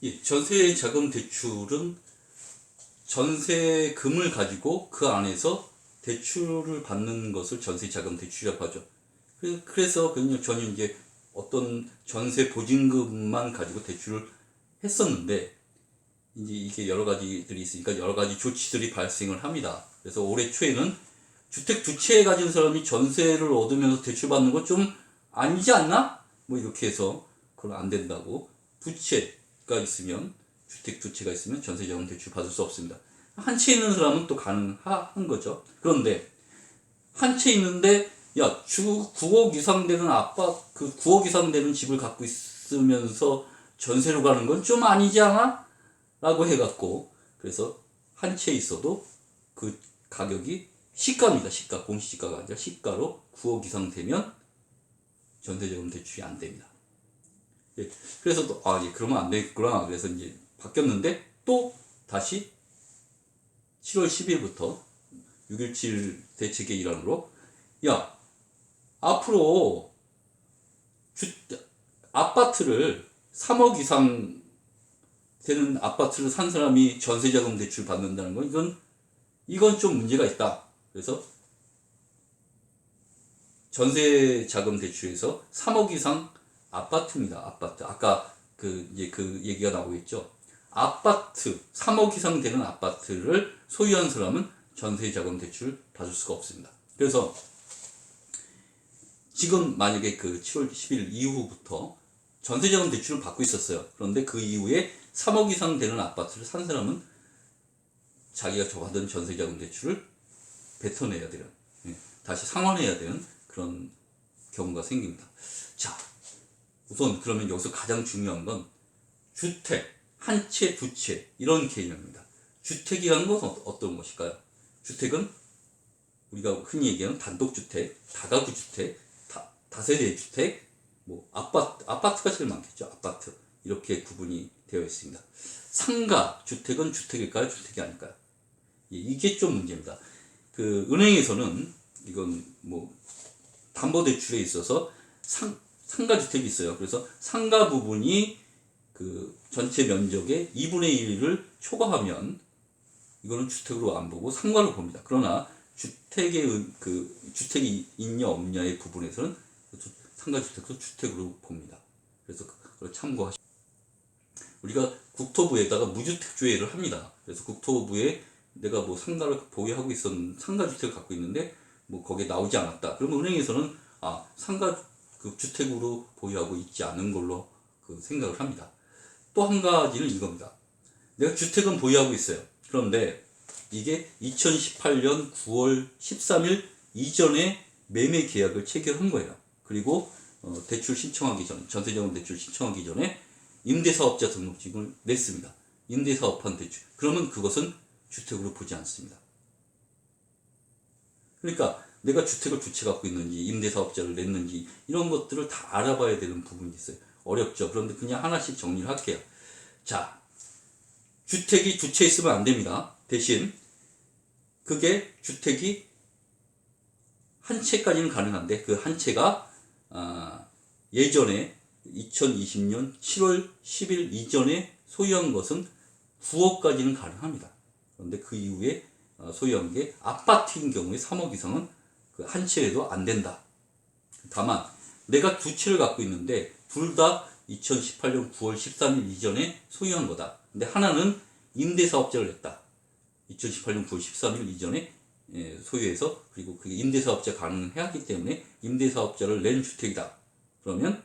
예, 전세자금 대출은 전세금을 가지고 그 안에서 대출을 받는 것을 전세자금 대출이라고 하죠. 그래서 저는 이제 어떤 전세 보증금만 가지고 대출을 했었는데, 이제 이게 여러 가지들이 있으니까 여러 가지 조치들이 발생을 합니다. 그래서 올해 초에는 주택 두 채 가진 사람이 전세를 얻으면서 대출받는 건 좀 아니지 않나? 뭐 이렇게 해서 그건 안 된다고. 두 채가 있으면, 주택 두 채가 있으면 전세자금 대출 받을 수 없습니다. 한 채 있는 사람은 또 가능한 거죠. 그런데 한 채 있는데 야, 주 9억 이상 되는 아파트, 그 9억 이상 되는 집을 갖고 있으면서 전세로 가는 건 좀 아니지 않아? 라고 해갖고, 그래서 한 채 있어도 그 가격이 시가입니다. 시가. 공시지가가 아니라 시가로 9억 이상 되면 전세자금 대출이 안 됩니다. 예, 그래서 또, 예, 그러면 안 되겠구나. 그래서 이제 바뀌었는데, 또 다시 7월 10일부터 6.17 대책의 일환으로, 야, 앞으로 아파트를 3억 이상 되는 아파트를 산 사람이 전세자금 대출 받는다는 건 이건 좀 문제가 있다. 그래서 전세자금 대출에서 3억 이상 아파트입니다. 아파트. 아까 이제 그 얘기가 나오겠죠. 아파트 3억 이상 되는 아파트를 소유한 사람은 전세자금 대출 받을 수가 없습니다. 그래서 지금 만약에 그 7월 10일 이후부터 전세자금 대출을 받고 있었어요. 그런데 그 이후에 3억 이상 되는 아파트를 산 사람은 자기가 받은 전세자금 대출을 뱉어내야 되는, 다시 상환해야 되는 그런 경우가 생깁니다. 자, 우선 그러면 여기서 가장 중요한 건 주택, 한 채, 두 채 이런 개념입니다. 주택이라는 것은 어떤 것일까요? 주택은 우리가 흔히 얘기하는 단독주택, 다가구주택, 다세대 주택, 뭐 아파트가 제일 많겠죠. 아파트 이렇게 구분이 되어 있습니다. 상가 주택은 주택일까요? 주택이 아닐까요? 이게 좀 문제입니다. 그 은행에서는 이건 뭐 담보대출에 있어서 상가 주택이 있어요. 그래서 상가 부분이 그 전체 면적의 2분의 1을 초과하면 이거는 주택으로 안 보고 상가로 봅니다. 그러나 주택이 있냐 없냐의 부분에서는 상가주택도 주택으로 봅니다. 그래서 그걸 참고하시고, 우리가 국토부에다가 무주택조회를 합니다. 그래서 국토부에 내가 뭐 상가를 보유하고 상가주택을 갖고 있는데 뭐 거기에 나오지 않았다. 그러면 은행에서는 상가 주택으로 보유하고 있지 않은 걸로 생각을 합니다. 또 한 가지는 이겁니다. 내가 주택은 보유하고 있어요. 그런데 이게 2018년 9월 13일 이전에 매매 계약을 체결한 거예요. 그리고 대출 신청하기 전, 전세자금 대출 신청하기 전에 임대사업자 등록증을 냈습니다. 임대사업한 대출. 그러면 그것은 주택으로 보지 않습니다. 그러니까 내가 주택을 두 채 갖고 있는지, 임대사업자를 냈는지 이런 것들을 다 알아봐야 되는 부분이 있어요. 어렵죠. 그런데 그냥 하나씩 정리를 할게요. 자, 주택이 두 채 있으면 안 됩니다. 대신 그게 주택이 한 채까지는 가능한데 그 한 채가 예전에 2020년 7월 10일 이전에 소유한 것은 9억까지는 가능합니다. 그런데 그 이후에 소유한 게 아파트인 경우에 3억 이상은 그 한 채에도 안 된다. 다만 내가 두 채를 갖고 있는데 둘 다 2018년 9월 13일 이전에 소유한 거다. 근데 하나는 임대사업자를 냈다. 2018년 9월 13일 이전에 소유해서, 그리고 그게 임대사업자 가능해야 하기 때문에 임대사업자를 낸 주택이다. 그러면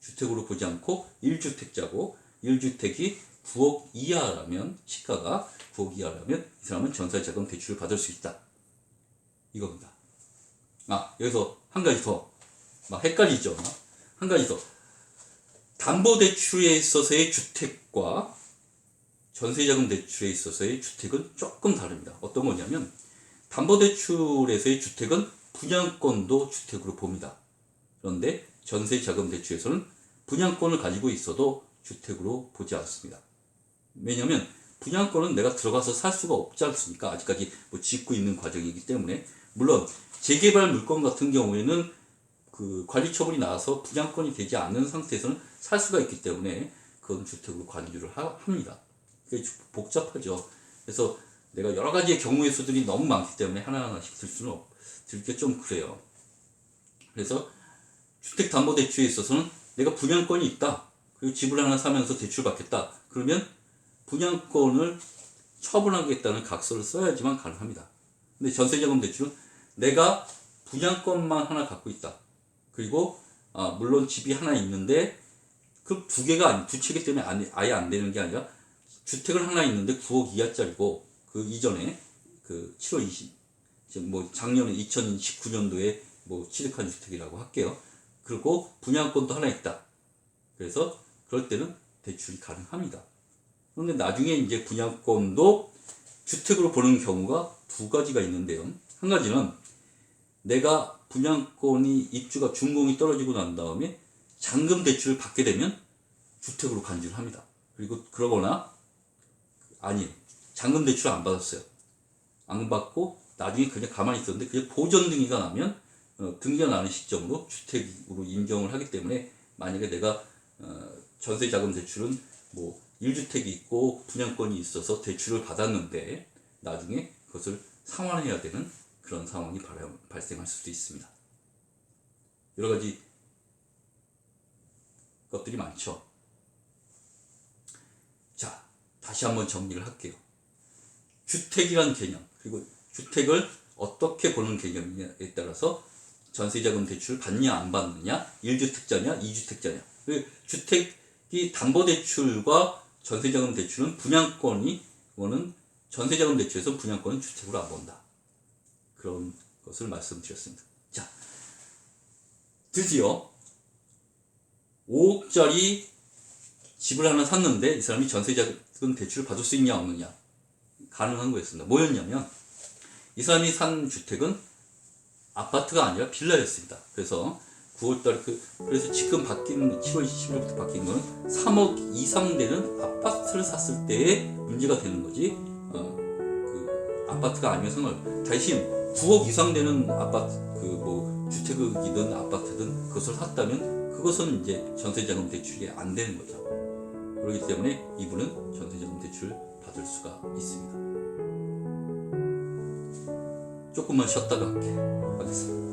주택으로 보지 않고 1주택자고 1주택이 9억 이하라면, 시가가 9억 이하라면 이 사람은 전세자금 대출을 받을 수 있다. 이겁니다. 여기서 한 가지 더. 헷갈리죠? 한 가지 더. 담보대출에 있어서의 주택과 전세자금 대출에 있어서의 주택은 조금 다릅니다. 어떤 거냐면 담보대출에서의 주택은 분양권도 주택으로 봅니다. 그런데 전세자금 대출에서는 분양권을 가지고 있어도 주택으로 보지 않습니다. 왜냐하면 분양권은 내가 들어가서 살 수가 없지 않습니까? 아직까지 뭐 짓고 있는 과정이기 때문에. 물론 재개발 물건 같은 경우에는 그 관리처분이 나와서 분양권이 되지 않는 상태에서는 살 수가 있기 때문에 그건 주택으로 관주를 합니다. 그게 복잡하죠. 그래서 내가 여러 가지의 경우의 수들이 너무 많기 때문에 하나하나씩 들기 좀 그래요. 그래서 주택담보대출에 있어서는 내가 분양권이 있다. 그리고 집을 하나 사면서 대출 받겠다. 그러면 분양권을 처분하겠다는 각서를 써야지만 가능합니다. 근데 전세자금 대출은 내가 분양권만 하나 갖고 있다. 그리고 물론 집이 하나 있는데 그 두 개가 두 채기 때문에 아예 안 되는 게 아니라 주택을 하나 있는데 9억 이하짜리고 그 이전에 그 7월 20, 뭐 작년에 2019년도에 뭐 취득한 주택이라고 할게요. 그리고 분양권도 하나 있다. 그래서 그럴 때는 대출이 가능합니다. 그런데 나중에 이제 분양권도 주택으로 보는 경우가 두 가지가 있는데요. 한 가지는 내가 분양권이 입주가 준공이 떨어지고 난 다음에 잔금 대출을 받게 되면 주택으로 간주를 합니다. 그리고 그러거나 아니 잔금 대출을 안 받았어요. 안 받고 나중에 그냥 가만히 있었는데 그냥 보전 등기가 나면 등기가 나는 시점으로 주택으로 인정을 하기 때문에 만약에 내가 전세자금 대출은 뭐 1주택이 있고 분양권이 있어서 대출을 받았는데 나중에 그것을 상환해야 되는 그런 상황이 발생할 수도 있습니다. 여러 가지 것들이 많죠. 자, 다시 한번 정리를 할게요. 주택이란 개념, 그리고 주택을 어떻게 보는 개념이냐에 따라서 전세자금 대출을 받냐 안 받느냐, 1주택자냐 2주택자냐. 주택이 담보대출과 전세자금 대출은 분양권이 그거는 전세자금 대출에서 분양권은 주택으로 안 본다. 그런 것을 말씀드렸습니다. 자, 드디어 5억짜리 집을 하나 샀는데 이 사람이 전세자금 대출을 받을 수 있냐 없느냐 가능한 거였습니다. 뭐였냐면 이 사람이 산 주택은 아파트가 아니라 빌라였습니다. 그래서 9월달 그래서 지금 7월 20일부터 바뀐 거는 3억 이상 되는 아파트를 샀을 때의 문제가 되는 거지. 그 아파트가 아니면 상관. 대신 9억 이상 되는 아파트 뭐 주택이든 아파트든 그것을 샀다면 그것은 이제 전세자금 대출이 안 되는 거죠. 그렇기 때문에 이분은 전세자금 대출 받을 수가 있습니다. 조금만 쉬었다가 하겠습니다.